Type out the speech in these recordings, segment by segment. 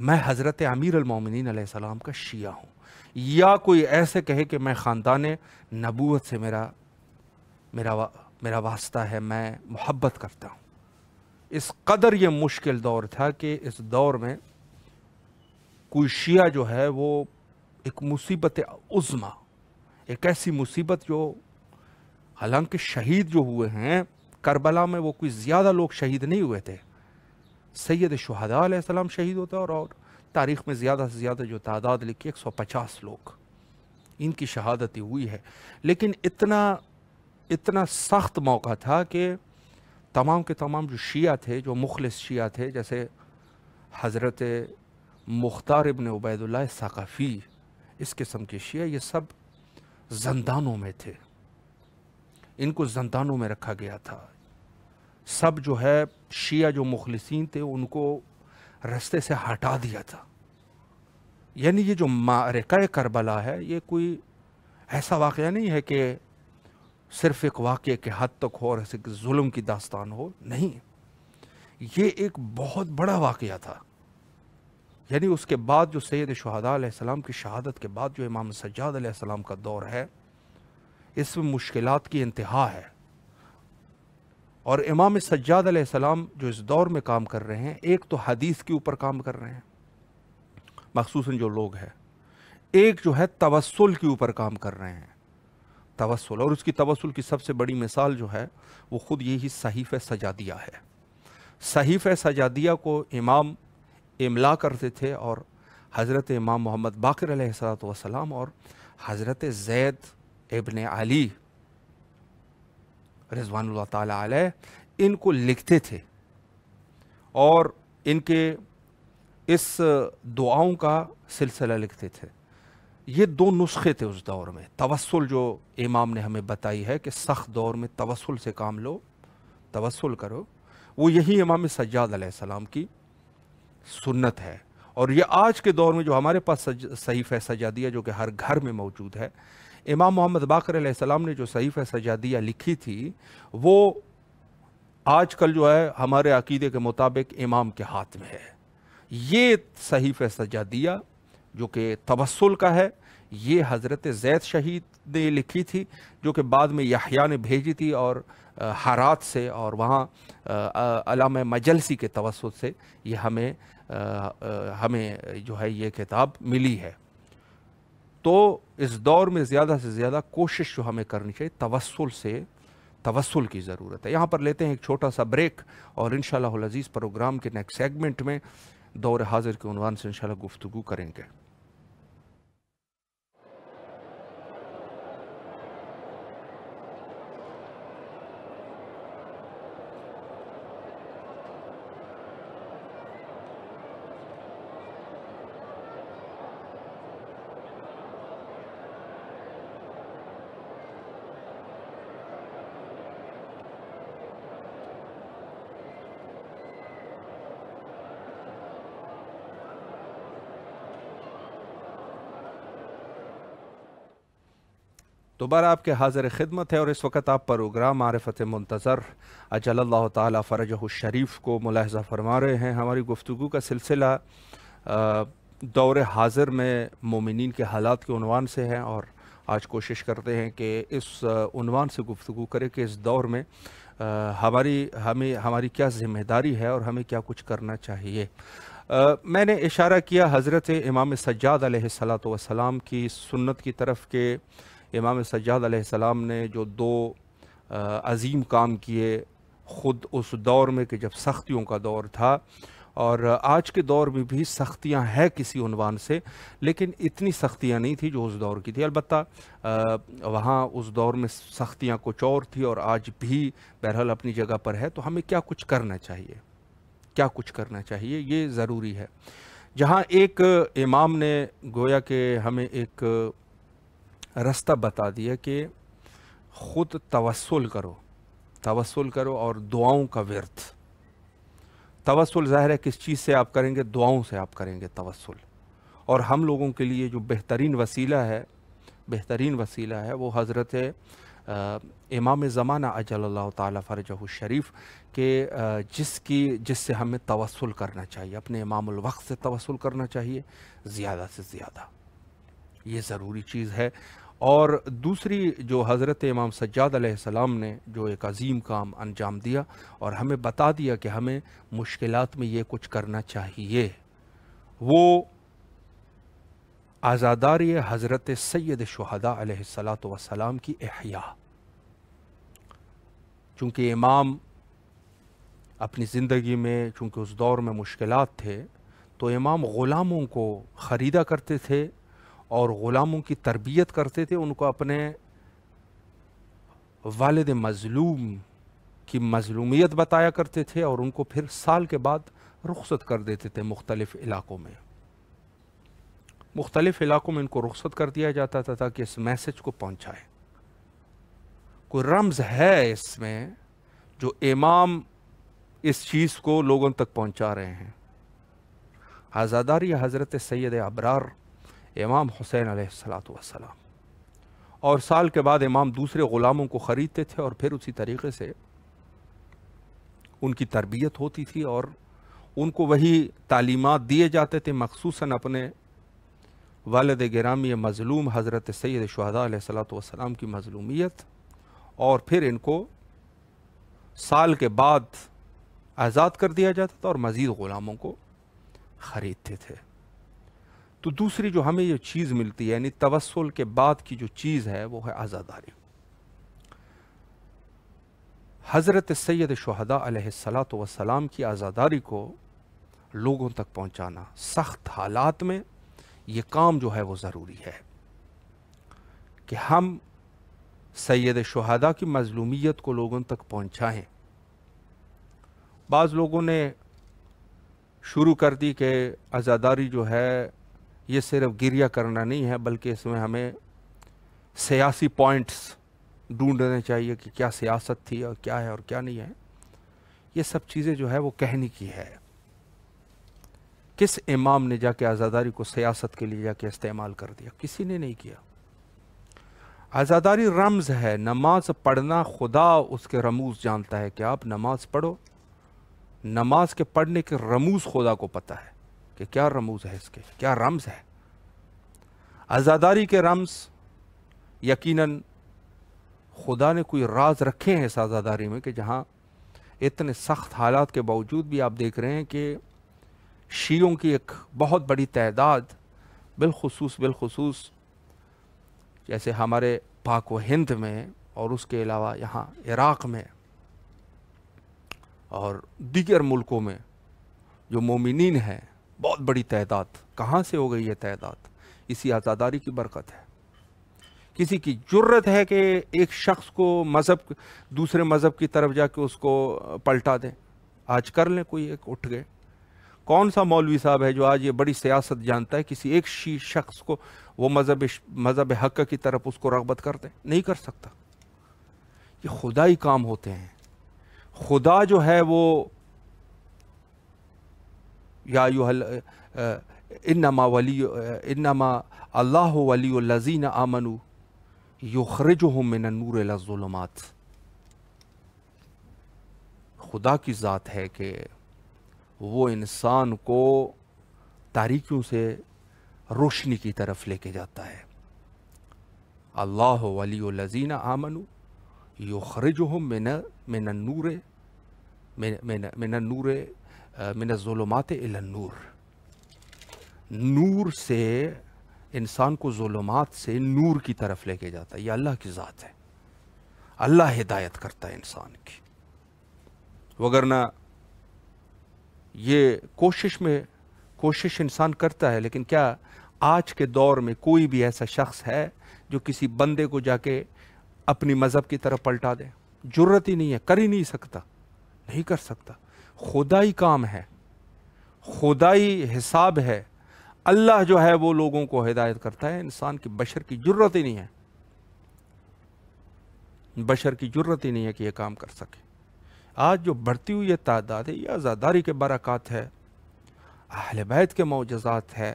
میں حضرت امیر المومنین علیہ السلام کا شیعہ ہوں، یا کوئی ایسے کہے کہ میں خاندان نبوت سے میرا واسطہ ہے، میں محبت کرتا ہوں۔ اس قدر یہ مشکل دور تھا کہ اس دور میں کوئی شیعہ جو ہے وہ ایک مصیبت عظمی، ایک ایسی مصیبت جو حالانکہ شہید جو ہوئے ہیں کربلا میں وہ کوئی زیادہ لوگ شہید نہیں ہوئے تھے، سید شہداء علیہ السلام شہید ہوتا ہے اور تاریخ میں زیادہ سے زیادہ جو تعداد لکھی 150 لوگ ان کی شہادت ہوئی ہے، لیکن اتنا سخت موقع تھا کہ تمام کے تمام جو شیعہ تھے، جو مخلص شیعہ تھے، جیسے حضرت مختار ابن عبید اللہ ثقفی، اس قسم کے شیعہ، یہ سب زندانوں میں تھے، ان کو زندانوں میں رکھا گیا تھا۔ سب جو ہے شیعہ جو مخلصین تھے ان کو رستے سے ہٹا دیا تھا۔ یعنی یہ جو معرکہ کربلا ہے یہ کوئی ایسا واقعہ نہیں ہے کہ صرف ایک واقعے کے حد تک ہو اور ایسے ظلم کی داستان ہو، نہیں، یہ ایک بہت بڑا واقعہ تھا۔ یعنی اس کے بعد جو سید شہداء علیہ السلام کی شہادت کے بعد جو امام سجاد علیہ السلام کا دور ہے، اس میں مشکلات کی انتہا ہے، اور امام سجاد علیہ السلام جو اس دور میں کام کر رہے ہیں، ایک تو حدیث کے اوپر کام کر رہے ہیں مخصوصاً جو لوگ ہیں، ایک جو ہے توسل کے اوپر کام کر رہے ہیں، توسل، اور اس کی توسل کی سب سے بڑی مثال جو ہے وہ خود یہی صحیفہ سجادیہ ہے۔ صحیفہ سجادیہ کو امام املا کرتے تھے، اور حضرت امام محمد باقر علیہ السلام اور حضرت زید ابن علی رضوان اللہ تعالی علیہ ان کو لکھتے تھے، اور ان کے اس دعاؤں کا سلسلہ لکھتے تھے۔ یہ دو نسخے تھے اس دور میں، توسل جو امام نے ہمیں بتائی ہے کہ سخت دور میں توسل سے کام لو، توسل کرو، وہ یہی امام سجاد علیہ السلام کی سنت ہے۔ اور یہ آج کے دور میں جو ہمارے پاس صحیفہ سجادیہ جو کہ ہر گھر میں موجود ہے، امام محمد باقر علیہ السلام نے جو صحیفہ سجادیہ لکھی تھی وہ آج کل جو ہے ہمارے عقیدے کے مطابق امام کے ہاتھ میں ہے۔ یہ صحیفہ سجادیہ جو کہ توسل کا ہے، یہ حضرت زید شہید نے لکھی تھی، جو کہ بعد میں یحییٰ نے بھیجی تھی، اور ہرات سے اور وہاں علامہ مجلسی کے توسط سے یہ ہمیں جو ہے یہ کتاب ملی ہے۔ تو اس دور میں زیادہ سے زیادہ کوشش جو ہمیں کرنی چاہیے، توسل کی ضرورت ہے۔ یہاں پر لیتے ہیں ایک چھوٹا سا بریک، اور انشاءاللہ العزیز پروگرام کے نیکسٹ سیگمنٹ میں دور حاضر کے عنوان سے انشاءاللہ گفتگو کریں گے۔ دوبارہ آپ کے حاضر خدمت ہے، اور اس وقت آپ پروگرام معرفت منتظر اجل اللہ تعالی فرجہ الشریف کو ملاحظہ فرما رہے ہیں۔ ہماری گفتگو کا سلسلہ دور حاضر میں مومنین کے حالات کے عنوان سے ہے، اور آج کوشش کرتے ہیں کہ اس عنوان سے گفتگو کریں کہ اس دور میں ہماری کیا ذمہ داری ہے اور ہمیں کیا کچھ کرنا چاہیے۔ میں نے اشارہ کیا حضرت امام سجاد علیہ السلام کی سنت کی طرف کہ امام سجاد علیہ السلام نے جو دو عظیم کام کیے خود اس دور میں کہ جب سختیوں کا دور تھا، اور آج کے دور میں بھی سختیاں ہیں کسی عنوان سے، لیکن اتنی سختیاں نہیں تھی جو اس دور کی تھی۔ البتہ وہاں اس دور میں سختیاں کچھ اور تھی، اور آج بھی بہرحال اپنی جگہ پر ہے۔ تو ہمیں کیا کچھ کرنا چاہیے، یہ ضروری ہے۔ جہاں ایک امام نے گویا کہ ہمیں ایک رستہ بتا دیا کہ خود توسل کرو اور دعاؤں کا ورد۔ توسل ظاہر ہے کس چیز سے آپ کریں گے؟ دعاؤں سے آپ کریں گے توسل، اور ہم لوگوں کے لیے جو بہترین وسیلہ ہے وہ حضرت امام زمانہ اجل اللہ تعالیٰ فرجہ الشریف کہ جس سے ہمیں توسل کرنا چاہیے، اپنے امام الوقت سے توسل کرنا چاہیے زیادہ سے زیادہ، یہ ضروری چیز ہے۔ اور دوسری جو حضرت امام سجاد علیہ السلام نے جو ایک عظیم کام انجام دیا اور ہمیں بتا دیا کہ ہمیں مشکلات میں یہ کچھ کرنا چاہیے، وہ عزاداری حضرت سید شہداء علیہ السلام کی احیاء۔ چونکہ امام اپنی زندگی میں چونکہ اس دور میں مشکلات تھے، تو امام غلاموں کو خریدا کرتے تھے اور غلاموں کی تربیت کرتے تھے، ان کو اپنے والد مظلوم کی مظلومیت بتایا کرتے تھے اور ان کو پھر سال کے بعد رخصت کر دیتے تھے مختلف علاقوں میں۔ مختلف علاقوں میں ان کو رخصت کر دیا جاتا تھا تاکہ اس میسج کو پہنچائے۔ کوئی رمز ہے اس میں جو امام اس چیز کو لوگوں تک پہنچا رہے ہیں۔ عزاداری حضرت سید ابرار امام حسین علیہ السلام، اور سال کے بعد امام دوسرے غلاموں کو خریدتے تھے اور پھر اسی طریقے سے ان کی تربیت ہوتی تھی اور ان کو وہی تعلیمات دیے جاتے تھے، مخصوصاً اپنے والد گرامی مظلوم حضرت سید شہداء علیہ السلام کی مظلومیت، اور پھر ان کو سال کے بعد آزاد کر دیا جاتا تھا اور مزید غلاموں کو خریدتے تھے۔ تو دوسری جو ہمیں یہ چیز ملتی ہے، یعنی توسل کے بعد کی جو چیز ہے وہ ہے عزاداری۔ حضرت سید شہداء علیہ السلام کی عزاداری کو لوگوں تک پہنچانا سخت حالات میں، یہ کام جو ہے وہ ضروری ہے کہ ہم سید شہداء کی مظلومیت کو لوگوں تک پہنچائیں۔ بعض لوگوں نے شروع کر دی کہ عزاداری جو ہے یہ صرف گریہ کرنا نہیں ہے، بلکہ اس میں ہمیں سیاسی پوائنٹس ڈھونڈنے چاہیے کہ کیا سیاست تھی اور کیا ہے اور کیا نہیں ہے۔ یہ سب چیزیں جو ہے وہ کہنے کی ہے۔ کس امام نے جا کے عزاداری کو سیاست کے لیے جا کے استعمال کر دیا؟ کسی نے نہیں کیا۔ عزاداری رمز ہے، نماز پڑھنا خدا اس کے رموز جانتا ہے کہ آپ نماز پڑھو، نماز کے پڑھنے کے رموز خدا کو پتہ ہے کہ کیا رموز ہے، اس کے کیا رمز ہے۔ عزاداری کے رمز یقیناً خدا نے کوئی راز رکھے ہیں اس عزاداری میں کہ جہاں اتنے سخت حالات کے باوجود بھی آپ دیکھ رہے ہیں کہ شیعوں کی ایک بہت بڑی تعداد، بالخصوص جیسے ہمارے پاک و ہند میں اور اس کے علاوہ یہاں عراق میں اور دیگر ملکوں میں جو مومنین ہیں، بہت بڑی تعداد۔ کہاں سے ہو گئی یہ تعداد؟ اسی عزاداری کی برکت ہے۔ کسی کی جرت ہے کہ ایک شخص کو دوسرے مذہب کی طرف جا کے اس کو پلٹا دیں؟ آج کر لیں، کوئی ایک اٹھ گئے۔ کون سا مولوی صاحب ہے جو آج یہ بڑی سیاست جانتا ہے کسی ایک شخص کو وہ مذہب حق کی طرف اس کو رغبت کر دے؟ نہیں کر سکتا۔ یہ خدائی کام ہوتے ہیں۔ خدا جو ہے وہ یا انما اللہ ولی الذین آمنوا یخرجہم من النور الی الظلمات۔ خدا کی ذات ہے کہ وہ انسان کو تاریکیوں سے روشنی کی طرف لے کے جاتا ہے۔ اللہ ولی الذین آمنوا یخرجہم من النور من الظلمات الی النور۔ نور سے انسان کو ظلمات سے نور کی طرف لے کے جاتا ہے۔ یہ اللہ کی ذات ہے۔ اللہ ہدایت کرتا ہے انسان کی، وگرنہ یہ کوشش انسان کرتا ہے، لیکن کیا آج کے دور میں کوئی بھی ایسا شخص ہے جو کسی بندے کو جا کے اپنی مذہب کی طرف پلٹا دے؟ جرت ہی نہیں ہے، کر ہی نہیں سکتا، نہیں کر سکتا۔ خدائی کام ہے، خدائی حساب ہے۔ اللہ جو ہے وہ لوگوں کو ہدایت کرتا ہے، انسان کی بشر کی جرت ہی نہیں ہے، بشر کی جرت ہی نہیں ہے کہ یہ کام کر سکے۔ آج جو بڑھتی ہوئی یہ تعداد ہے، یہ عزاداری کے برکات ہے، اہل بیت کے معجزات ہے۔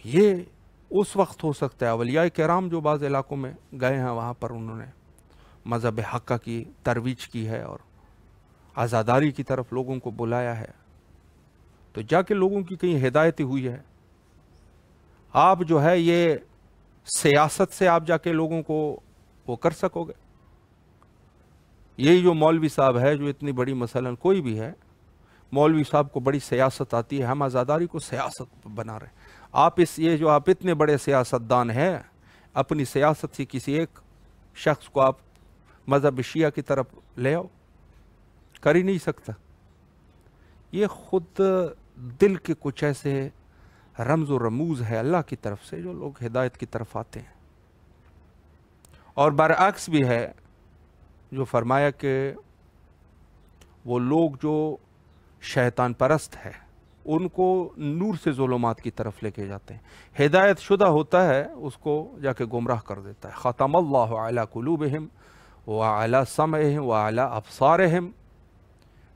یہ اس وقت ہو سکتا ہے اولیاء کرام جو بعض علاقوں میں گئے ہیں وہاں پر انہوں نے مذہب حقہ کی ترویج کی ہے اور عزاداری کی طرف لوگوں کو بلایا ہے، تو جا کے لوگوں کی کہیں ہدایت ہوئی ہے۔ آپ جو ہے یہ سیاست سے آپ جا کے لوگوں کو وہ کر سکو گے؟ یہی جو مولوی صاحب ہے جو اتنی بڑی مثلا کوئی بھی ہے، مولوی صاحب کو بڑی سیاست آتی ہے، ہم عزاداری کو سیاست بنا رہے ہیں۔ آپ آپ اتنے بڑے سیاستدان ہیں، اپنی سیاست سے کسی ایک شخص کو آپ مذہب شیعہ کی طرف لے آؤ، کر ہی نہیں سکتا۔ یہ خود دل کے کچھ ایسے رمز و رموز ہے اللہ کی طرف سے جو لوگ ہدایت کی طرف آتے ہیں۔ اور برعکس بھی ہے جو فرمایا کہ وہ لوگ جو شیطان پرست ہے ان کو نور سے ظلمات کی طرف لے کے جاتے ہیں، ہدایت شدہ ہوتا ہے اس کو جا کے گمراہ کر دیتا ہے۔ ختم اللہ علی قلوبہم وعلی سمعہم وعلی ابصارہم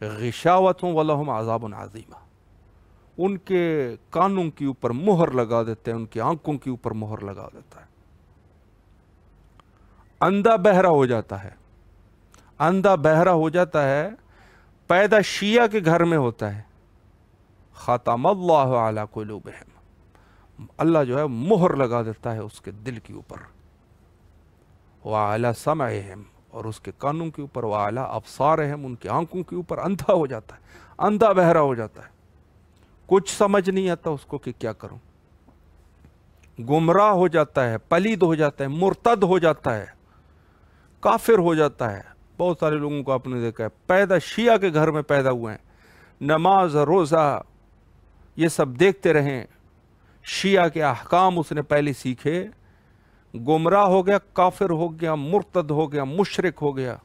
غشاوۃ ولہم عذاب عظیم۔ ان کے کانوں کے اوپر مہر لگا دیتے ہیں، ان کی آنکھوں کے اوپر مہر لگا دیتا ہے، اندھا بہرا ہو جاتا ہے۔ اندھا بہرا ہو جاتا ہے، پیدا شیعہ کے گھر میں ہوتا ہے۔ ختم اللہ علی قلوبہم، اللہ جو ہے مہر لگا دیتا ہے اس کے دل کے اوپر، وعلی سمعہم، اور اس کے کانوں کے اوپر، وعلی ابصارہم، ان کی آنکھوں کے اوپر اندھا ہو جاتا ہے، اندھا بہرا ہو جاتا ہے، کچھ سمجھ نہیں آتا اس کو کہ کیا کروں، گمراہ ہو جاتا ہے، پلید ہو جاتا ہے، مرتد ہو جاتا ہے، کافر ہو جاتا ہے۔ بہت سارے لوگوں کو آپ نے دیکھا ہے پیدا شیعہ کے گھر میں پیدا ہوئے ہیں، نماز روزہ یہ سب دیکھتے رہیں، شیعہ کے احکام اس نے پہلے سیکھے، گمراہ ہو گیا، کافر ہو گیا، مرتد ہو گیا، مشرک ہو گیا،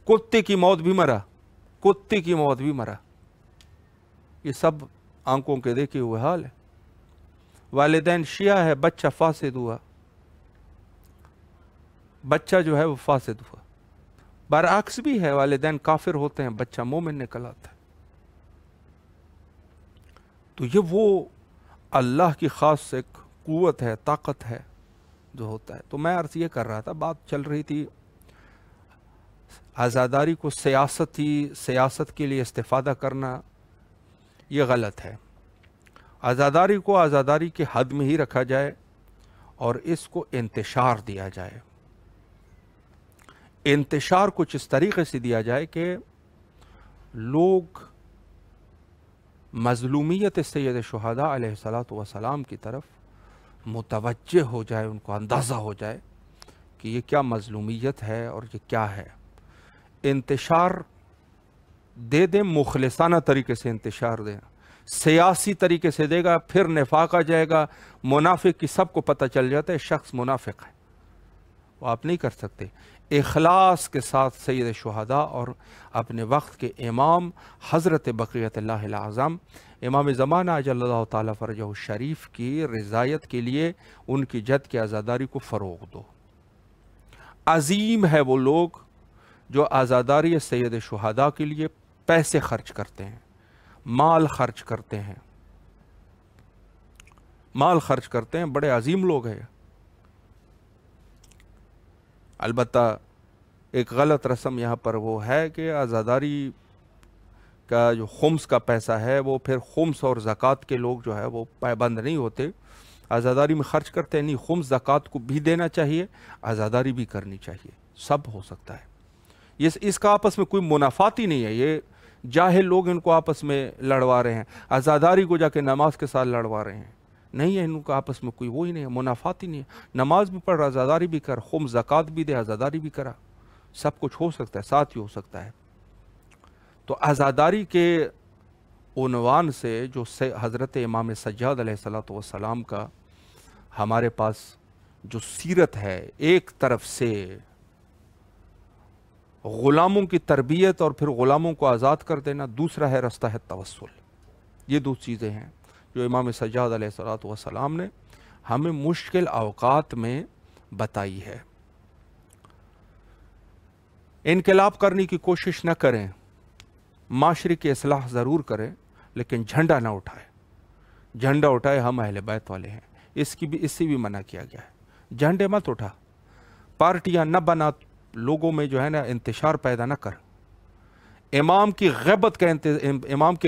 کتے کی موت بھی مرا، کتے کی موت بھی مرا۔ یہ سب آنکھوں کے دیکھے ہوئے حال ہے۔ والدین شیعہ ہے، بچہ فاسد ہوا، بچہ جو ہے وہ فاسد ہوا۔ برعکس بھی ہے، والدین کافر ہوتے ہیں، بچہ مومن نکل آتا ہے۔ تو یہ وہ اللہ کی خاص ایک قوت ہے، طاقت ہے جو ہوتا ہے۔ تو میں عرض یہ کر رہا تھا، بات چل رہی تھی عزاداری کو سیاست کے لیے استفادہ کرنا یہ غلط ہے۔ عزاداری کو عزاداری کے حد میں ہی رکھا جائے اور اس کو انتشار دیا جائے۔ انتشار کچھ اس طریقے سے دیا جائے کہ لوگ مظلومیت سید شہداء علیہ السلام کی طرف متوجہ ہو جائے، ان کو اندازہ ہو جائے کہ یہ کیا مظلومیت ہے اور یہ کیا ہے۔ انتشار دے دیں، مخلصانہ طریقے سے انتشار دیں، سیاسی طریقے سے دے گا پھر نفاق آ جائے گا، منافق کی سب کو پتہ چل جاتا ہے شخص منافق ہے، وہ آپ نہیں کر سکتے۔ اخلاص کے ساتھ سید شہداء اور اپنے وقت کے امام حضرت بقیت اللہ الاعظم امام زمانہ اجل اللہ تعالیٰ فرجہ الشریف کی رضایت کے لیے ان کی جد کی عزاداری کو فروغ دو۔ عظیم ہے وہ لوگ جو عزاداری سید شہداء کے لیے پیسے خرچ کرتے ہیں، مال خرچ کرتے ہیں، مال خرچ کرتے ہیں، بڑے عظیم لوگ ہیں۔ البتہ ایک غلط رسم یہاں پر وہ ہے کہ عزاداری کا جو خمس کا پیسہ ہے وہ پھر خمس اور زکوٰۃ کے لوگ جو ہے وہ پابند نہیں ہوتے، عزاداری میں خرچ کرتے ہیں، نہیں، خمس زکوٰۃ کو بھی دینا چاہیے، عزاداری بھی کرنی چاہیے، سب ہو سکتا ہے۔ اس کا آپس میں کوئی منافات ہی نہیں ہے، یہ جاہل لوگ ان کو آپس میں لڑوا رہے ہیں، عزاداری کو جا کے نماز کے ساتھ لڑوا رہے ہیں، نہیں ہے ان کا آپس میں کوئی وہی نہیں ہے، منافات ہی نہیں ہے۔ نماز بھی پڑھ، عزاداری بھی کر، خمس زکوٰۃ بھی دے، عزاداری بھی کرا، سب کچھ ہو سکتا ہے، ساتھ ہی ہو سکتا ہے۔ تو عزاداری کے عنوان سے جو حضرت امام سجاد علیہ السلام کا ہمارے پاس جو سیرت ہے، ایک طرف سے غلاموں کی تربیت اور پھر غلاموں کو آزاد کر دینا، دوسرا ہے رستہ ہے توسل۔ یہ دو چیزیں ہیں جو امام سجاد علیہ السلام نے ہمیں مشکل اوقات میں بتائی ہے۔ انقلاب کرنے کی کوشش نہ کریں، معاشرے کی اصلاح ضرور کریں، لیکن جھنڈا نہ اٹھائے۔ جھنڈا اٹھائے ہم اہل بیت والے ہیں، اس سے بھی منع کیا گیا ہے۔ جھنڈے مت اٹھا، پارٹیاں نہ بنا، لوگوں میں جو ہے نا انتشار پیدا نہ کر۔ امام کی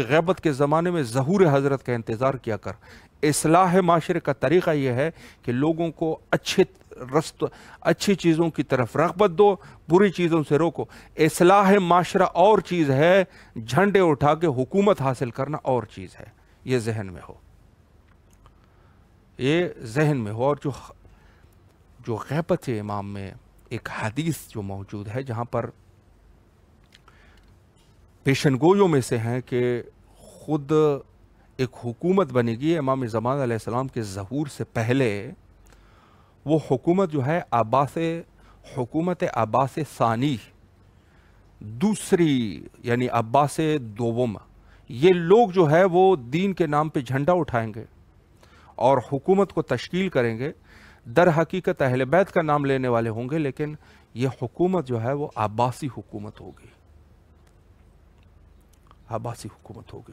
غیبت کے زمانے میں ظہور حضرت کا انتظار کیا کر۔ اصلاح معاشرے کا طریقہ یہ ہے کہ لوگوں کو اچھی چیزوں کی طرف رغبت دو، بری چیزوں سے روکو۔ اصلاح معاشرہ اور چیز ہے، جھنڈے اٹھا کے حکومت حاصل کرنا اور چیز ہے۔ یہ ذہن میں ہو، یہ ذہن میں ہو۔ اور جو غیبت امام میں ایک حدیث جو موجود ہے جہاں پر پیشن گویوں میں سے ہیں کہ خود ایک حکومت بنے گی امام زمان علیہ السلام کے ظہور سے پہلے، وہ حکومت جو ہے حکومت عباس ثانی، دوسری یعنی عباس دوم، یہ لوگ جو ہے وہ دین کے نام پہ جھنڈا اٹھائیں گے اور حکومت کو تشکیل کریں گے۔ در حقیقت اہل بیت کا نام لینے والے ہوں گے، لیکن یہ حکومت جو ہے وہ عباسی حکومت ہوگی، عباسی حکومت ہوگی۔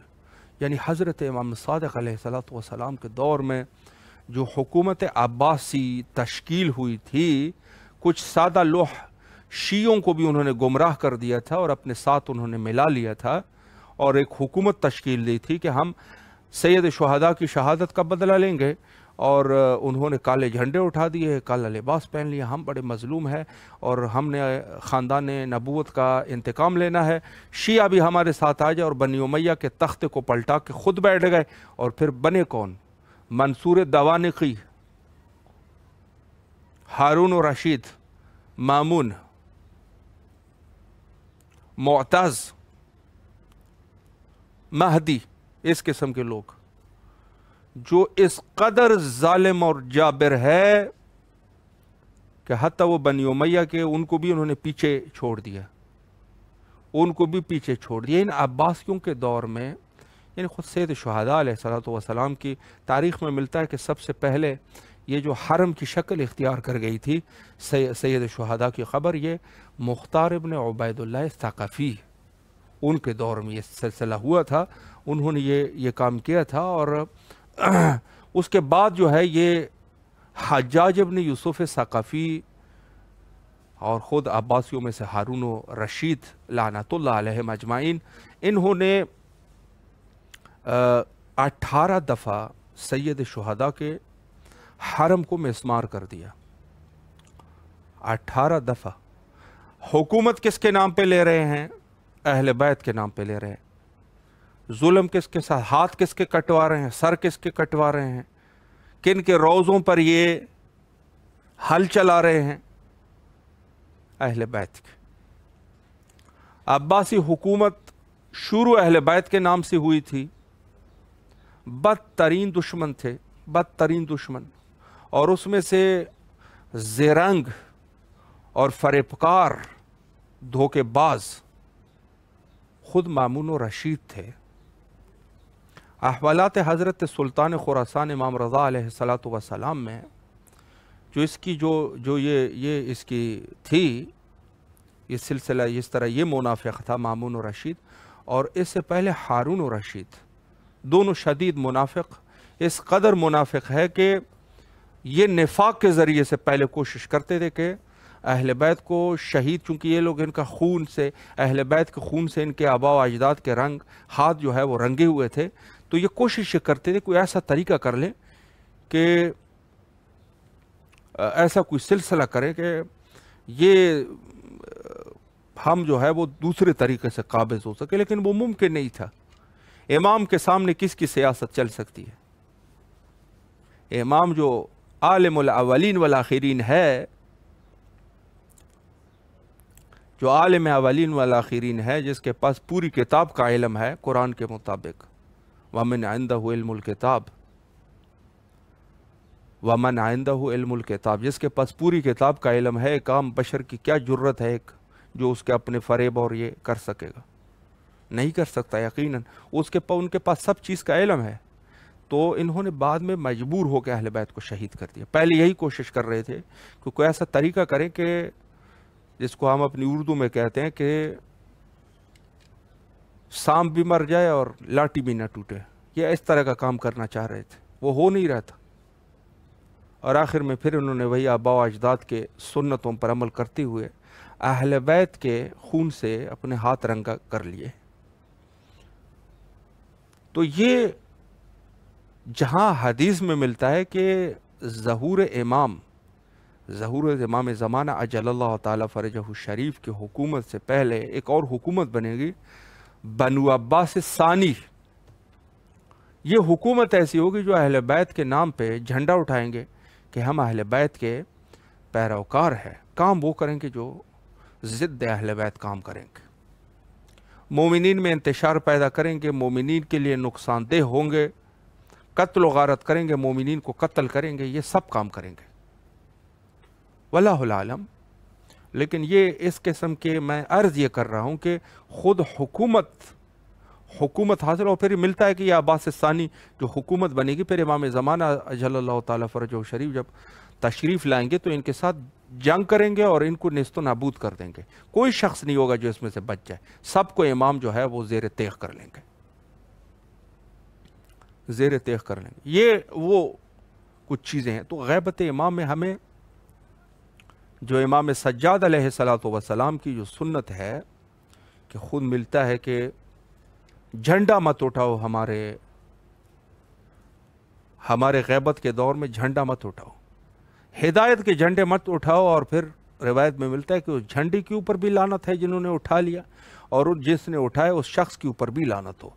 یعنی حضرت امام صادق علیہ السلام کے دور میں جو حکومت عباسی تشکیل ہوئی تھی، کچھ سادہ لوح شیعوں کو بھی انہوں نے گمراہ کر دیا تھا اور اپنے ساتھ انہوں نے ملا لیا تھا، اور ایک حکومت تشکیل دی تھی کہ ہم سید شہداء کی شہادت کا بدلہ لیں گے، اور انہوں نے کالے جھنڈے اٹھا دیے، کالا لباس پہن لیا، ہم بڑے مظلوم ہیں اور ہم نے خاندان نبوت کا انتقام لینا ہے، شیعہ بھی ہمارے ساتھ آ جائے، اور بنی امیہ کے تخت کو پلٹا کے خود بیٹھ گئے۔ اور پھر بنے کون؟ منصور دوانقی، ہارون الرشید، مامون، معتز، مہدی، اس قسم کے لوگ جو اس قدر ظالم اور جابر ہے کہ حتیٰ وہ بنی امیہ کے ان کو بھی انہوں نے پیچھے چھوڑ دیا، ان عباسیوں کے دور میں، یعنی خود سید شہداء علیہ السلام کی تاریخ میں ملتا ہے کہ سب سے پہلے یہ جو حرم کی شکل اختیار کر گئی تھی سید شہداء کی خبر، یہ مختار ابن عبید اللہ ثقفی، ان کے دور میں یہ سلسلہ ہوا تھا، انہوں نے یہ کام کیا تھا۔ اور اس کے بعد جو ہے یہ حجاج ابن یوسف ثقفی اور خود عباسیوں میں سے ہارون الرشید لعنت اللہ علیہم اجمعین، انہوں نے 18 دفعہ سید شہداء کے حرم کو مسمار کر دیا، 18 دفعہ۔ حکومت کس کے نام پہ لے رہے ہیں؟ اہل بیت کے نام پہ لے رہے ہیں۔ ظلم کس کے ساتھ؟ ہاتھ کس کے کٹوا رہے ہیں؟ سر کس کے کٹوا رہے ہیں؟ کن کے روزوں پر یہ ہل چلا رہے ہیں؟ اہل بیت کے۔ عباسی حکومت شروع اہل بیت کے نام سے ہوئی تھی، بدترین دشمن تھے، بدترین دشمن، اور اس میں سے زرنگ اور فریبکار دھوکے باز خود مامون و رشید تھے۔ احوالات حضرت سلطان خراسان امام رضا علیہ السلام میں جو اس کی جو یہ اس کی تھی، یہ سلسلہ اس طرح یہ منافق تھا مامون و رشید، اور اس سے پہلے ہارون و رشید، دونوں شدید منافق، اس قدر منافق ہے کہ یہ نفاق کے ذریعے سے پہلے کوشش کرتے تھے کہ اہل بیت کو شہید، چونکہ یہ لوگ ان کا خون سے، اہل بیت کے خون سے ان کے آباء و اجداد کے ہاتھ جو ہے وہ رنگے ہوئے تھے، تو یہ کوشش کرتے تھے کوئی ایسا طریقہ کر لیں کہ ایسا کوئی سلسلہ کرے کہ یہ ہم جو ہے وہ دوسرے طریقے سے قابض ہو سکے، لیکن وہ ممکن نہیں تھا۔ امام کے سامنے کس کی سیاست چل سکتی ہے؟ امام جو عالم الاولین والآخرین ہے، جو عالم اولین والآخرین ہے، جس کے پاس پوری کتاب کا علم ہے قرآن کے مطابق، وَمَنْ عِنْدَهُ عِلْمُ الْكِتَابِ، وَمَنْ عِنْدَهُ عِلْمُ الْكِتَابِ، جس کے پاس پوری کتاب کا علم ہے، ایک عام بشر کی کیا جرت ہے ایک جو اس کے اپنے فریب اور یہ کر سکے گا؟ نہیں کر سکتا یقیناً، ان کے پاس سب چیز کا علم ہے۔ تو انہوں نے بعد میں مجبور ہو کے اہل بیت کو شہید کر دیا۔ پہلے یہی کوشش کر رہے تھے کہ کوئی ایسا طریقہ کریں کہ جس کو ہم اپنی اردو میں کہتے ہیں کہ سانپ بھی مر جائے اور لاٹھی بھی نہ ٹوٹے، یہ اس طرح کا کام کرنا چاہ رہے تھے، وہ ہو نہیں رہا تھا۔ اور آخر میں پھر انہوں نے وہی آباء و اجداد کے سنتوں پر عمل کرتے ہوئے اہل بیت کے خون سے اپنے ہاتھ رنگا کر لیے۔ تو یہ جہاں حدیث میں ملتا ہے کہ ظہور امام زمانہ اجل اللہ تعالیٰ فرجہ الشریف کی حکومت سے پہلے ایک اور حکومت بنے گی، بنو عباس ثانی۔ یہ حکومت ایسی ہوگی جو اہل بیت کے نام پہ جھنڈا اٹھائیں گے کہ ہم اہل بیت کے پیروکار ہیں، کام وہ کریں گے جو ضد اہل بیت کام کریں گے، مومنین میں انتشار پیدا کریں گے، مومنین کے لیے نقصان دہ ہوں گے، قتل و غارت کریں گے، مومنین کو قتل کریں گے، یہ سب کام کریں گے، واللہ العالم۔ لیکن یہ اس قسم کے میں عرض یہ کر رہا ہوں کہ خود حکومت حاصل ہو، پھر ملتا ہے کہ یہ عباس ثانی جو حکومت بنے گی، پھر امام زمانہ اجل اللہ تعالیٰ فرجہ شریف جب تشریف لائیں گے تو ان کے ساتھ جنگ کریں گے اور ان کو نیست و نابود کر دیں گے، کوئی شخص نہیں ہوگا جو اس میں سے بچ جائے، سب کو امام جو ہے وہ زیر تیغ کر لیں گے، زیر تیغ کر لیں گے۔ یہ وہ کچھ چیزیں ہیں۔ تو غیبت امام میں ہمیں جو امام سجاد علیہ السلام کی جو سنت ہے کہ خود ملتا ہے کہ جھنڈا مت اٹھاؤ، ہمارے غیبت کے دور میں جھنڈا مت اٹھاؤ، ہدایت کے جھنڈے مت اٹھاؤ، اور پھر روایت میں ملتا ہے کہ اس جھنڈے کے اوپر بھی لعنت ہے جنہوں نے اٹھا لیا، اور جس نے اٹھایا اس شخص کے اوپر بھی لعنت ہو۔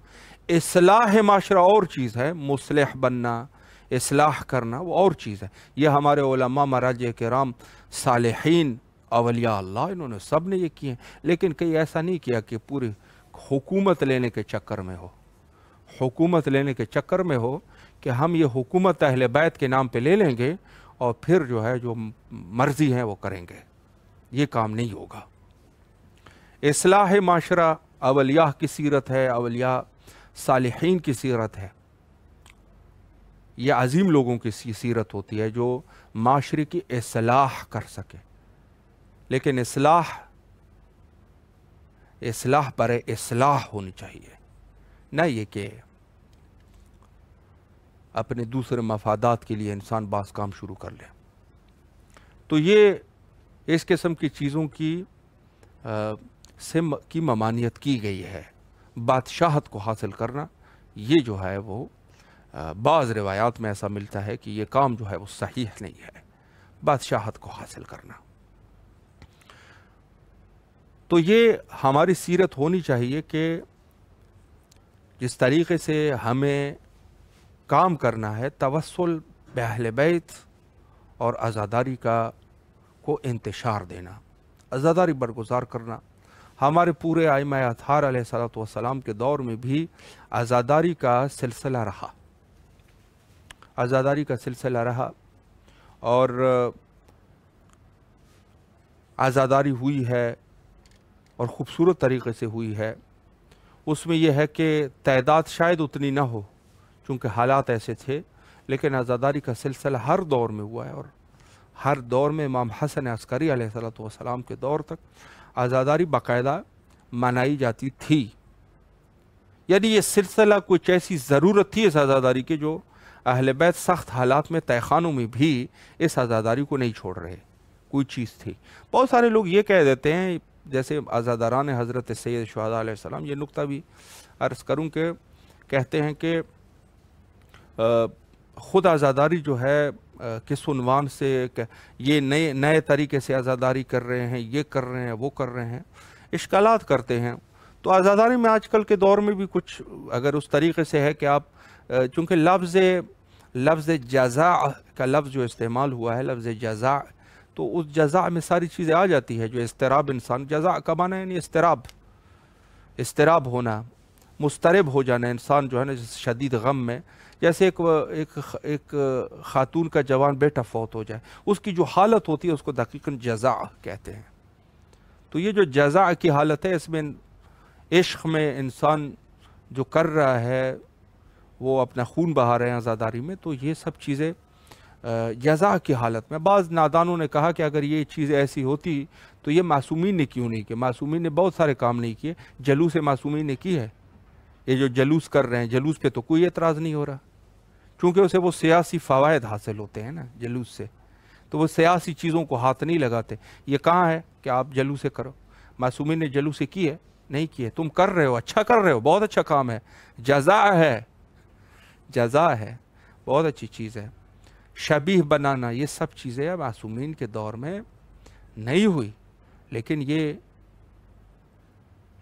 اصلاح معاشرہ اور چیز ہے، مصلح بننا، اصلاح کرنا وہ اور چیز ہے۔ یہ ہمارے علماء مراجع کرام صالحین اولیاء اللہ انہوں نے سب نے یہ کیے ہیں، لیکن کئی ایسا نہیں کیا کہ پوری حکومت لینے کے چکر میں ہو کہ ہم یہ حکومت اہل بیت کے نام پہ لے لیں گے اور پھر جو ہے جو مرضی ہے وہ کریں گے، یہ کام نہیں ہوگا۔ اصلاح معاشرہ اولیاء کی سیرت ہے، اولیاء صالحین کی سیرت ہے، یہ عظیم لوگوں کی سیرت ہوتی ہے جو معاشرے کی اصلاح کر سکے، لیکن اصلاح پر اصلاح ہونی چاہیے، نہ یہ کہ اپنے دوسرے مفادات کے لیے انسان بعض کام شروع کر لے۔ تو یہ اس قسم کی چیزوں کی ممانعت کی گئی ہے۔ بادشاہت کو حاصل کرنا یہ جو ہے وہ بعض روایات میں ایسا ملتا ہے کہ یہ کام جو ہے وہ صحیح نہیں ہے، بادشاہت کو حاصل کرنا۔ تو یہ ہماری سیرت ہونی چاہیے کہ جس طریقے سے ہمیں کام کرنا ہے، توسل بأہل بیت اور عزاداری کو انتشار دینا، عزاداری برگزار کرنا۔ ہمارے پورے ائمہ اطہار علیہ السلام کے دور میں بھی عزاداری کا سلسلہ رہا، اور عزاداری ہوئی ہے اور خوبصورت طریقے سے ہوئی ہے۔ اس میں یہ ہے کہ تعداد شاید اتنی نہ ہو چونکہ حالات ایسے تھے، لیکن عزاداری کا سلسلہ ہر دور میں ہوا ہے، اور ہر دور میں امام حسن عسکری علیہ السلام کے دور تک عزاداری باقاعدہ منائی جاتی تھی۔ یعنی یہ سلسلہ کچھ ایسی ضرورت تھی اس عزاداری کی جو اہل بیت سخت حالات میں تہہ خانوں میں بھی اس عزاداری کو نہیں چھوڑ رہے، کوئی چیز تھی۔ بہت سارے لوگ یہ کہہ دیتے ہیں، جیسے عزاداران حضرت سید شہداء علیہ السلام، یہ نقطہ بھی عرض کروں کہ کہتے ہیں کہ خود عزاداری جو ہے کس عنوان سے یہ نئے طریقے سے عزاداری کر رہے ہیں، یہ کر رہے ہیں، وہ کر رہے ہیں، اشکالات کرتے ہیں۔ تو عزاداری میں آج کل کے دور میں بھی کچھ اگر اس طریقے سے ہے کہ آپ چونکہ لفظ جزاء کا لفظ جو استعمال ہوا ہے، لفظ جزاء، تو اس جزاء میں ساری چیزیں آ جاتی ہے جو اضطراب انسان، جزاء کا معنی یعنی اضطراب ہونا، مضطرب ہو جانا انسان جو ہے نا شدید غم میں، جیسے ایک خاتون کا جوان بیٹا فوت ہو جائے، اس کی جو حالت ہوتی ہے اس کو دقیقاً جزاء کہتے ہیں۔ تو یہ جو جزاء کی حالت ہے، اس میں عشق میں انسان جو کر رہا ہے وہ اپنا خون بہا رہے ہیں عزاداری میں، تو یہ سب چیزیں جزاء کی حالت میں۔ بعض نادانوں نے کہا کہ اگر یہ چیز ایسی ہوتی تو یہ معصومین نے کیوں نہیں کی؟ معصومین نے بہت سارے کام نہیں کیے، جلوس معصومین نے کی ہے۔ یہ جو جلوس کر رہے ہیں، جلوس پہ تو کوئی اعتراض نہیں ہو رہا، چونکہ اسے وہ سیاسی فوائد حاصل ہوتے ہیں نا جلوس سے، تو وہ سیاسی چیزوں کو ہاتھ نہیں لگاتے۔ یہ کہاں ہے کہ آپ جلوسے کرو؟ معصومین نے جلوسے کیے؟ نہیں کیے۔ تم کر رہے ہو، اچھا کر رہے ہو، بہت اچھا کام ہے، جزا ہے، جزا ہے، بہت اچھی چیز ہے۔ شبیہ بنانا، یہ سب چیزیں معصومین کے دور میں نہیں ہوئی، لیکن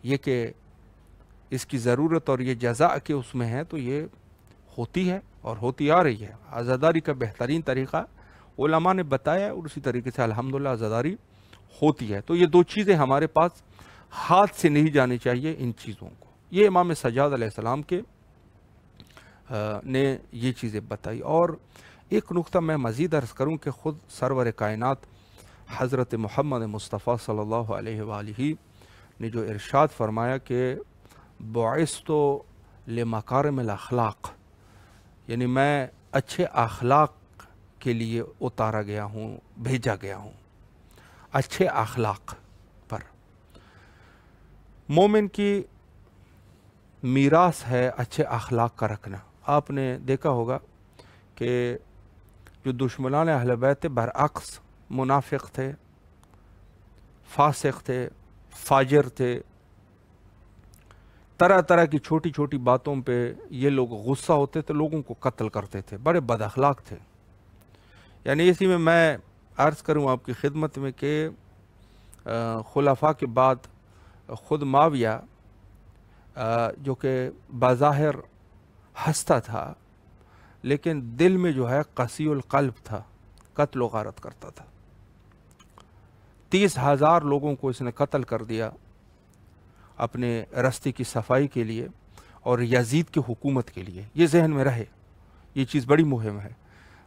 یہ کہ اس کی ضرورت اور یہ جزا کے اس میں ہے، تو یہ ہوتی ہے اور ہوتی آ رہی ہے۔ عزاداری کا بہترین طریقہ علماء نے بتایا ہے، اور اسی طریقے سے الحمدللہ عزاداری ہوتی ہے۔ تو یہ دو چیزیں ہمارے پاس ہاتھ سے نہیں جانی چاہیے، ان چیزوں کو۔ یہ امام سجاد علیہ السلام کے نے یہ چیزیں بتائی۔ اور ایک نقطہ میں مزید عرض کروں کہ خود سرور کائنات حضرت محمد مصطفیٰ صلی اللہ علیہ وآلہ نے جو ارشاد فرمایا کہ بعثت لمکارم الاخلاق، یعنی میں اچھے اخلاق کے لیے اتارا گیا ہوں، بھیجا گیا ہوں، اچھے اخلاق پر۔ مومن کی میراث ہے اچھے اخلاق کا رکھنا۔ آپ نے دیکھا ہوگا کہ جو دشمنان اہل بیت برعکس منافق تھے، فاسق تھے، فاجر تھے، طرح طرح کی چھوٹی چھوٹی باتوں پہ یہ لوگ غصہ ہوتے تھے، لوگوں کو قتل کرتے تھے، بڑے بد اخلاق تھے۔ یعنی اسی میں عرض کروں آپ کی خدمت میں کہ خلفاء کے بعد خود معاویہ جو کہ بظاہر ہنستا تھا، لیکن دل میں جو ہے قسی القلب تھا، قتل و غارت کرتا تھا۔ 30,000 لوگوں کو اس نے قتل کر دیا اپنے رستے کی صفائی کے لیے اور یزید کی حکومت کے لیے۔ یہ ذہن میں رہے، یہ چیز بڑی مہم ہے۔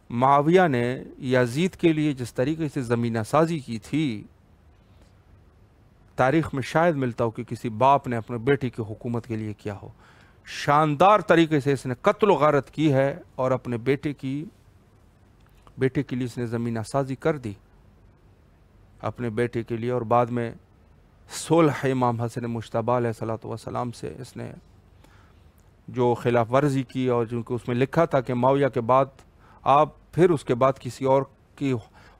معاویہ نے یزید کے لیے جس طریقے سے زمینہ سازی کی تھی، تاریخ میں شاید ملتا ہو کہ کسی باپ نے اپنے بیٹے کی حکومت کے لیے کیا ہو۔ شاندار طریقے سے اس نے قتل و غارت کی ہے اور اپنے بیٹے کے لیے اس نے زمینہ سازی کر دی، اپنے بیٹے کے لیے۔ اور بعد میں صلح امام حسن مجتبیٰ علیہ السلام سے اس نے جو خلاف ورزی کی، اور جو کہ اس میں لکھا تھا کہ معاویہ کے بعد آپ پھر اس کے بعد کسی اور کی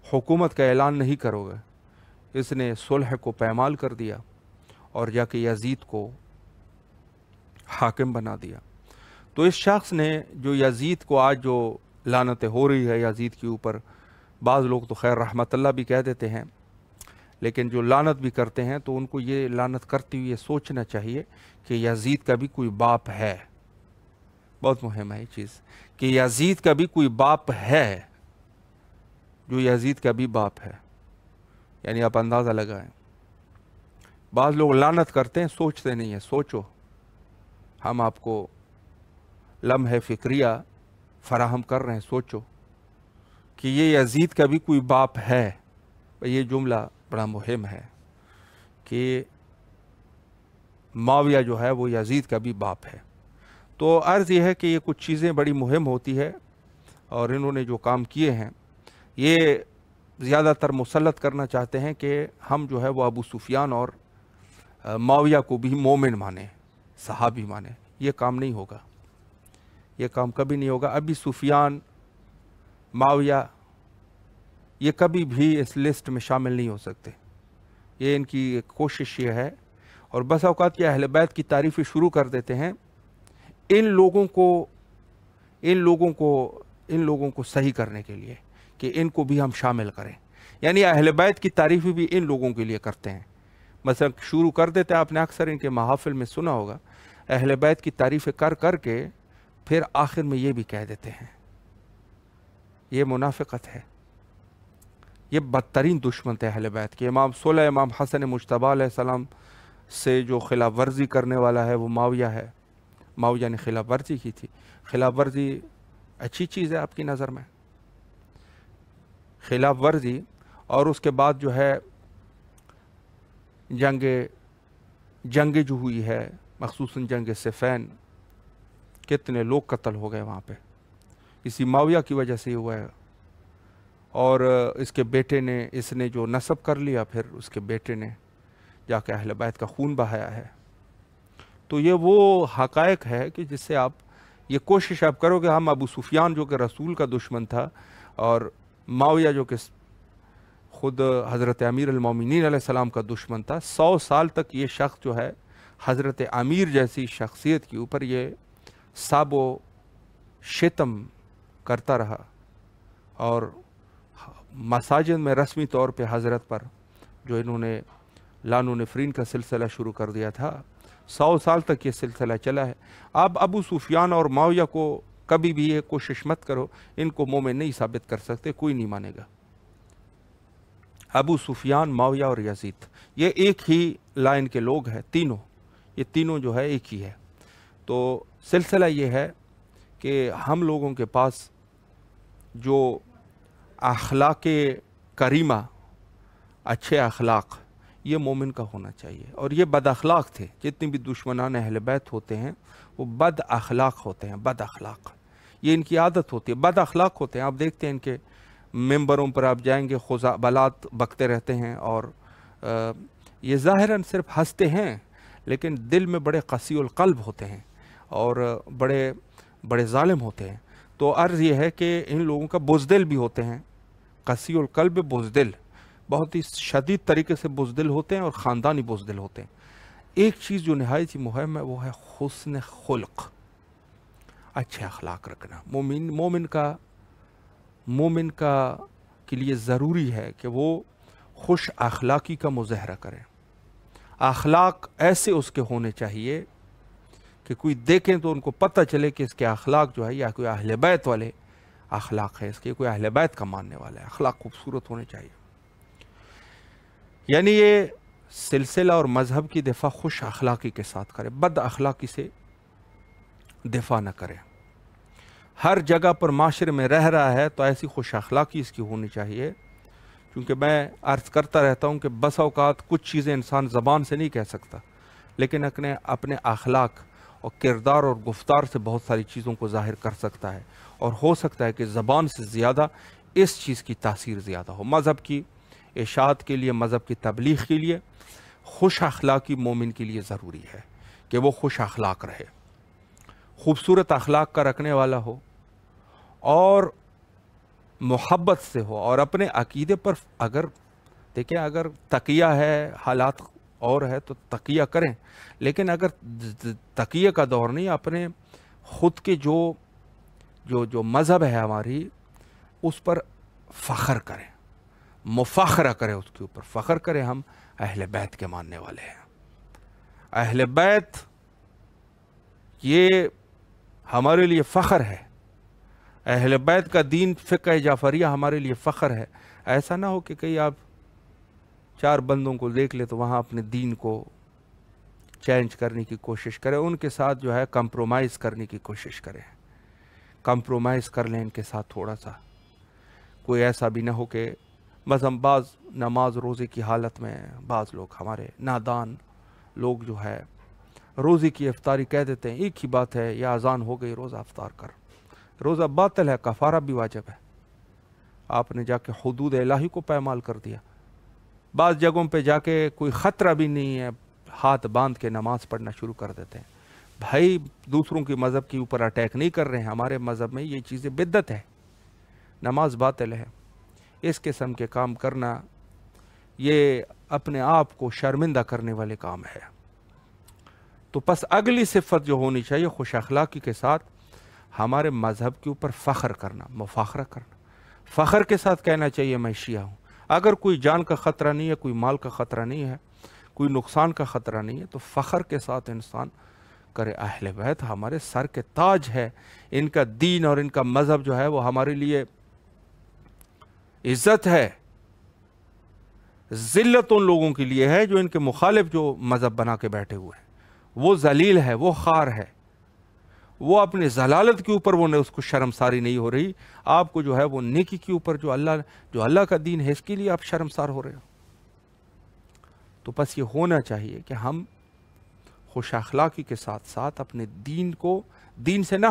حکومت کا اعلان نہیں کرو گے، اس نے صلح کو پامال کر دیا اور جا کے یزید کو حاکم بنا دیا۔ تو اس شخص نے جو یزید کو آج جو لعنتیں ہو رہی ہے یزید کے اوپر، بعض لوگ تو خیر رحمت اللہ بھی کہہ دیتے ہیں، لیکن جو لعنت بھی کرتے ہیں تو ان کو یہ لعنت کرتے ہوئے سوچنا چاہیے کہ یزید کا بھی کوئی باپ ہے۔ بہت مہم ہے یہ چیز کہ یزید کا بھی کوئی باپ ہے، جو یزید کا بھی باپ ہے۔ یعنی آپ اندازہ لگائیں، بعض لوگ لعنت کرتے ہیں، سوچتے نہیں ہیں۔ سوچو، ہم آپ کو لمحہ فکریہ فراہم کر رہے ہیں، سوچو کہ یہ یزید کا بھی کوئی باپ ہے۔ یہ جملہ بڑا مہم ہے کہ معاویہ جو ہے وہ یزید کا بھی باپ ہے۔ تو عرض یہ ہے کہ یہ کچھ چیزیں بڑی مہم ہوتی ہے، اور انہوں نے جو کام کیے ہیں یہ زیادہ تر مسلط کرنا چاہتے ہیں کہ ہم جو ہے وہ ابو سفیان اور معاویہ کو بھی مومن مانیں، صحابی مانیں۔ یہ کام نہیں ہوگا، یہ کام کبھی نہیں ہوگا۔ ابی سفیان، معاویہ، یہ کبھی بھی اس لسٹ میں شامل نہیں ہو سکتے۔ یہ ان کی ایک کوشش یہ ہے، اور بس اوقات یہ اہل بیت کی تعریفیں شروع کر دیتے ہیں ان لوگوں کو صحیح کرنے کے لیے کہ ان کو بھی ہم شامل کریں۔ یعنی اہل بیت کی تعریفیں بھی ان لوگوں کے لیے کرتے ہیں۔ مثلا شروع کر دیتے ہیں، آپ نے اکثر ان کے محافل میں سنا ہوگا، اہل بیت کی تعریفیں کر کے پھر آخر میں یہ بھی کہہ دیتے ہیں۔ یہ منافقت ہے، یہ بدترین دشمن تھے اہل بیت کے۔ امام حسن مجتبیٰ علیہ السلام سے جو خلاف ورزی کرنے والا ہے وہ معاویہ ہے۔ معاویہ نے خلاف ورزی کی تھی۔ خلاف ورزی اچھی چیز ہے آپ کی نظر میں؟ خلاف ورزی، اور اس کے بعد جو ہے جنگ جو ہوئی ہے، مخصوصاً جنگ صفین، کتنے لوگ قتل ہو گئے وہاں پہ، اسی معاویہ کی وجہ سے ہوا ہے۔ اور اس کے بیٹے نے، اس نے جو نسب کر لیا، پھر اس کے بیٹے نے جا کے اہل بیت کا خون بہایا ہے۔ تو یہ وہ حقائق ہے کہ جس سے آپ یہ کوشش آپ کرو کہ ہم ابو سفیان جو کہ رسول کا دشمن تھا اور معاویہ جو کہ خود حضرت امیر المومنین علیہ السلام کا دشمن تھا، 100 سال تک یہ شخص جو ہے حضرت امیر جیسی شخصیت کے اوپر یہ ساب و شتم کرتا رہا، اور مساجد میں رسمی طور پہ حضرت پر جو انہوں نے لعن و نفرین کا سلسلہ شروع کر دیا تھا، 100 سال تک یہ سلسلہ چلا ہے۔ آپ ابو سفیان اور معاویہ کو کبھی بھی یہ کوشش مت کرو، ان کو مومن نہیں ثابت کر سکتے، کوئی نہیں مانے گا۔ ابو سفیان، معاویہ اور یزید یہ ایک ہی لائن کے لوگ ہیں، تینوں، یہ تینوں جو ہے ایک ہی ہے۔ تو سلسلہ یہ ہے کہ ہم لوگوں کے پاس جو اخلاق کریمہ، اچھے اخلاق، یہ مومن کا ہونا چاہیے، اور یہ بد اخلاق تھے۔ جتنی بھی دشمنان اہل بیت ہوتے ہیں وہ بد اخلاق ہوتے ہیں، بد اخلاق، یہ ان کی عادت ہوتی ہے، بد اخلاق ہوتے ہیں۔ آپ دیکھتے ہیں ان کے ممبروں پر آپ جائیں گے، خزعبلات بکتے رہتے ہیں، اور یہ ظاہراً صرف ہنستے ہیں لیکن دل میں بڑے قسی القلب ہوتے ہیں اور بڑے بڑے ظالم ہوتے ہیں۔ تو عرض یہ ہے کہ ان لوگوں کا بزدل بھی ہوتے ہیں، قسی القلب، بزدل، بہت ہی شدید طریقے سے بزدل ہوتے ہیں اور خاندانی بزدل ہوتے ہیں۔ ایک چیز جو نہایت ہی مہم ہے وہ ہے حسن خلق، اچھے اخلاق رکھنا۔ مومن کا کے لیے ضروری ہے کہ وہ خوش اخلاقی کا مظاہرہ کرے۔ اخلاق ایسے اس کے ہونے چاہیے کہ کوئی دیکھیں تو ان کو پتہ چلے کہ اس کے اخلاق جو ہے یا کوئی اہل بیت والے اخلاق ہے، اس کے کوئی اہل بیت کا ماننے والا ہے، اخلاق خوبصورت ہونے چاہیے۔ یعنی یہ سلسلہ اور مذہب کی دفاع خوش اخلاقی کے ساتھ کرے، بد اخلاقی سے دفاع نہ کرے۔ ہر جگہ پر معاشرے میں رہ رہا ہے تو ایسی خوش اخلاقی اس کی ہونی چاہیے، کیونکہ میں عرض کرتا رہتا ہوں کہ بس اوقات کچھ چیزیں انسان زبان سے نہیں کہہ سکتا، لیکن اپنے اخلاق اور کردار اور گفتار سے بہت ساری چیزوں کو ظاہر کر سکتا ہے، اور ہو سکتا ہے کہ زبان سے زیادہ اس چیز کی تاثیر زیادہ ہو۔ مذہب کی اشاعت کے لیے، مذہب کی تبلیغ کے لیے خوش اخلاقی مومن کے لیے ضروری ہے کہ وہ خوش اخلاق رہے، خوبصورت اخلاق کا رکھنے والا ہو، اور محبت سے ہو، اور اپنے عقیدے پر اگر تقیہ ہے، حالات اور ہے تو تقیہ کریں، لیکن اگر تقیہ کا دور نہیں، اپنے خود کے جو مذہب ہے ہماری، اس پر فخر کریں، مفاخرہ کریں، اس کے اوپر فخر کریں۔ ہم اہل بیت کے ماننے والے ہیں، اہل بیت یہ ہمارے لیے فخر ہے، اہل بیت کا دین، فقہ جعفریہ ہمارے لیے فخر ہے۔ ایسا نہ ہو کہ کہیں آپ 4 بندوں کو دیکھ لے تو وہاں اپنے دین کو چینج کرنے کی کوشش کریں، ان کے ساتھ جو ہے کمپرومائز کرنے کی کوشش کریں، کمپرومائز کر لیں ان کے ساتھ تھوڑا سا۔ کوئی ایسا بھی نہ ہو کہ مثلا بعض نماز روزے کی حالت میں بعض لوگ، ہمارے نادان لوگ جو ہے، روزے کی افطاری کہہ دیتے ہیں، ایک ہی بات ہے، یا اذان ہو گئی روزہ افطار کر، روزہ باطل ہے، کفارہ بھی واجب ہے، آپ نے جا کے حدود الہی کو پامال کر دیا۔ بعض جگہوں پہ جا کے کوئی خطرہ بھی نہیں ہے، ہاتھ باندھ کے نماز پڑھنا شروع کر دیتے ہیں۔ بھائی دوسروں کی مذہب کے اوپر اٹیک نہیں کر رہے ہیں، ہمارے مذہب میں یہ چیزیں بدعت ہے، نماز باطل ہے۔ اس قسم کے کام کرنا یہ اپنے آپ کو شرمندہ کرنے والے کام ہے۔ تو پس اگلی صفت جو ہونی چاہیے خوش اخلاقی کے ساتھ، ہمارے مذہب کے اوپر فخر کرنا، مفاخرہ کرنا، فخر کے ساتھ کہنا چاہیے میں شیعہ ہوں۔ اگر کوئی جان کا خطرہ نہیں ہے، کوئی مال کا خطرہ نہیں ہے، کوئی نقصان کا خطرہ نہیں ہے، تو فخر کے ساتھ انسان کرے، اہل بیت ہمارے سر کے تاج ہے، ان کا دین اور ان کا مذہب جو ہے وہ ہمارے لیے عزت ہے۔ ذلت ان لوگوں کے لیے ہے جو ان کے مخالف جو مذہب بنا کے بیٹھے ہوئے ہیں، وہ ذلیل ہے، وہ خوار ہے، وہ اپنے ضلالت کے اوپر وہ اس کو شرمساری نہیں ہو رہی، آپ کو جو ہے وہ نیکی کے اوپر جو اللہ کا دین ہے اس کے لیے آپ شرمسار ہو رہے ہو۔ تو بس یہ ہونا چاہیے کہ ہم خوش اخلاقی کے ساتھ ساتھ اپنے دین سے نہ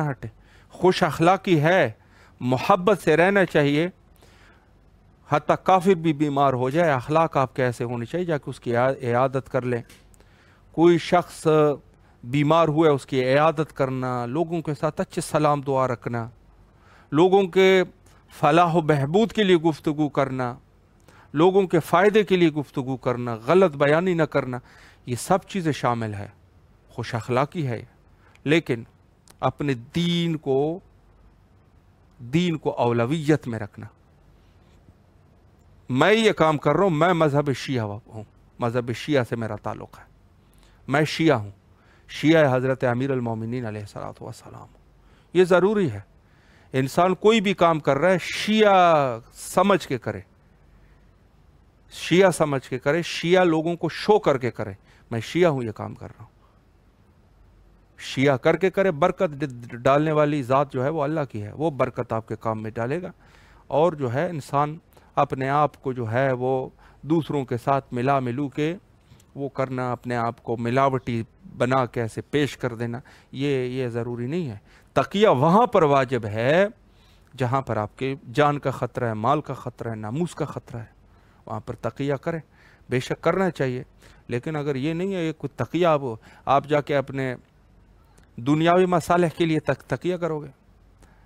ہٹے، خوش اخلاقی ہے، محبت سے رہنا چاہیے، حتیٰ کافر بھی بیمار ہو جائے، اخلاق آپ کے ایسے ہونے چاہیے جا کے اس کی عیادت کر لیں۔ کوئی شخص بیمار ہوئے اس کی عیادت کرنا، لوگوں کے ساتھ اچھے سلام دعا رکھنا، لوگوں کے فلاح و بہبود کے لیے گفتگو کرنا، لوگوں کے فائدے کے لیے گفتگو کرنا، غلط بیانی نہ کرنا، یہ سب چیزیں شامل ہے، خوش اخلاقی ہے۔ لیکن اپنے دین کو اولویت میں رکھنا۔ میں یہ کام کر رہا ہوں، میں مذہب شیعہ ہوں، مذہب شیعہ سے میرا تعلق ہے، میں شیعہ ہوں، شیعہ حضرت امیر المومنین علیہ السلام۔ یہ ضروری ہے، انسان کوئی بھی کام کر رہا ہے شیعہ سمجھ کے کرے، شیعہ سمجھ کے کرے، شیعہ لوگوں کو شو کر کے کرے، میں شیعہ ہوں، یہ کام کر رہا ہوں، شیعہ کر کے کرے۔ برکت ڈالنے والی ذات جو ہے وہ اللہ کی ہے، وہ برکت آپ کے کام میں ڈالے گا۔ اور جو ہے انسان اپنے آپ کو جو ہے وہ دوسروں کے ساتھ ملو کے وہ کرنا، اپنے آپ کو ملاوٹی بنا کے ایسے پیش کر دینا، یہ ضروری نہیں ہے۔ تقیہ وہاں پر واجب ہے جہاں پر آپ کے جان کا خطرہ ہے، مال کا خطرہ ہے، ناموس کا خطرہ ہے، وہاں پر تقیہ کریں، بے شک کرنا چاہیے۔ لیکن اگر یہ نہیں ہے کوئی تقیہ آپ جا کے اپنے دنیاوی مصالح کے لیے تقیہ کرو گے،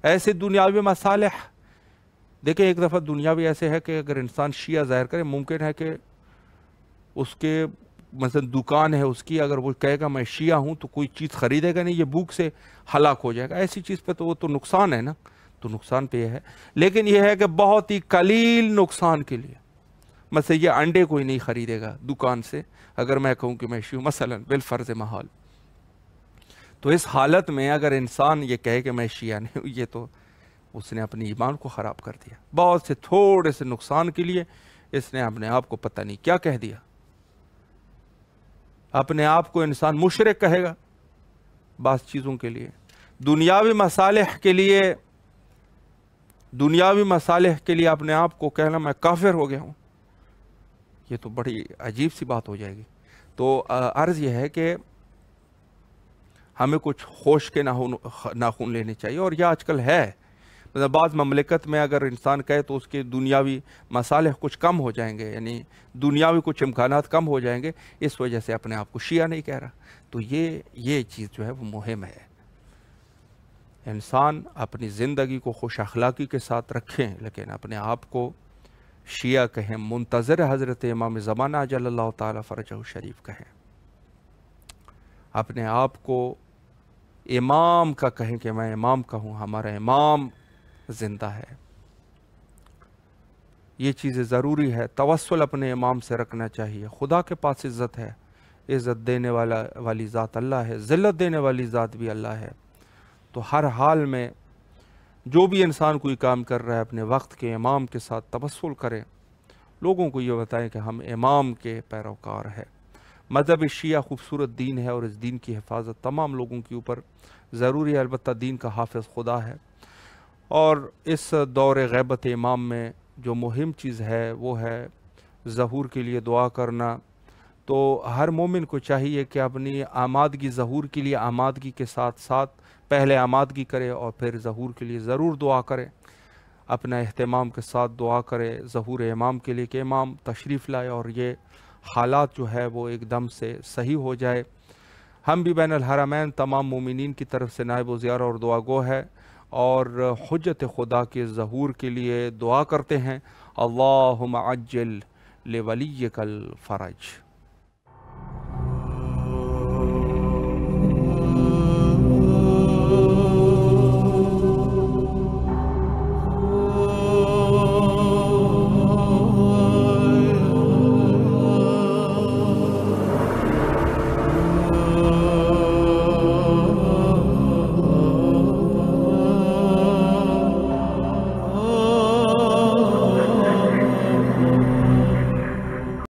ایسے دنیاوی مصالح دیکھیں، ایک دفعہ دنیاوی ایسے ہے کہ اگر انسان شیعہ ظاہر کرے، ممکن ہے کہ اس کے مثلا دکان ہے اس کی، اگر وہ کہے گا میں شیعہ ہوں تو کوئی چیز خریدے گا نہیں، یہ بھوک سے ہلاک ہو جائے گا، ایسی چیز پہ تو وہ تو نقصان ہے نا، تو نقصان پہ یہ ہے۔ لیکن یہ ہے کہ بہت ہی قلیل نقصان کے لیے، مثلا یہ انڈے کوئی نہیں خریدے گا دکان سے اگر میں کہوں کہ میں شیعہ ہوں، مثلا بالفرض محال، تو اس حالت میں اگر انسان یہ کہے کہ میں شیعہ نہیں ہوں، یہ تو اس نے اپنی ایمان کو خراب کر دیا، بہت سے تھوڑے سے نقصان کے لیے اس نے اپنے آپ کو پتہ نہیں کیا کہہ دیا، اپنے آپ کو انسان مشرک کہے گا بعض چیزوں کے لیے، دنیاوی مصالح کے لیے اپنے آپ کو کہنا میں کافر ہو گیا ہوں، یہ تو بڑی عجیب سی بات ہو جائے گی۔ تو عرض یہ ہے کہ ہمیں کچھ ہوش کے ناخن لینے چاہیے، اور یہ آج کل ہے، مطلب بعض مملکت میں اگر انسان کہے تو اس کے دنیاوی مصالح کچھ کم ہو جائیں گے، یعنی دنیاوی کچھ امکانات کم ہو جائیں گے، اس وجہ سے اپنے آپ کو شیعہ نہیں کہہ رہا۔ تو یہ چیز جو ہے وہ مہم ہے، انسان اپنی زندگی کو خوش اخلاقی کے ساتھ رکھیں، لیکن اپنے آپ کو شیعہ کہیں، منتظر حضرت امام زمانہ اجل اللہ تعالی فرجہ شریف کہیں، اپنے آپ کو امام کا کہیں کہ میں امام کا ہوں، ہمارا امام زندہ ہے۔ یہ چیزیں ضروری ہے، توسل اپنے امام سے رکھنا چاہیے۔ خدا کے پاس عزت ہے، عزت دینے والی ذات اللہ ہے، ذلت دینے والی ذات بھی اللہ ہے۔ تو ہر حال میں جو بھی انسان کوئی کام کر رہا ہے اپنے وقت کے امام کے ساتھ توسل کرے، لوگوں کو یہ بتائیں کہ ہم امام کے پیروکار ہیں۔ مذہب شیعہ خوبصورت دین ہے، اور اس دین کی حفاظت تمام لوگوں کے اوپر ضروری ہے، البتہ دین کا حافظ خدا ہے۔ اور اس دور غیبت امام میں جو مہم چیز ہے وہ ہے ظہور کے لیے دعا کرنا۔ تو ہر مومن کو چاہیے کہ اپنی آمادگی، ظہور کے لیے آمادگی کے ساتھ ساتھ پہلے آمادگی کرے اور پھر ظہور کے لیے ضرور دعا کرے، اپنا اہتمام کے ساتھ دعا کرے ظہور امام کے لیے کہ امام تشریف لائے اور یہ حالات جو ہے وہ ایک دم سے صحیح ہو جائے۔ ہم بھی بین الحرمین تمام مومنین کی طرف سے نائب و زیارہ اور دعا گو ہے، اور حجت خدا کے ظہور کے لیے دعا کرتے ہیں، اللہم عجل لولیک الفرج۔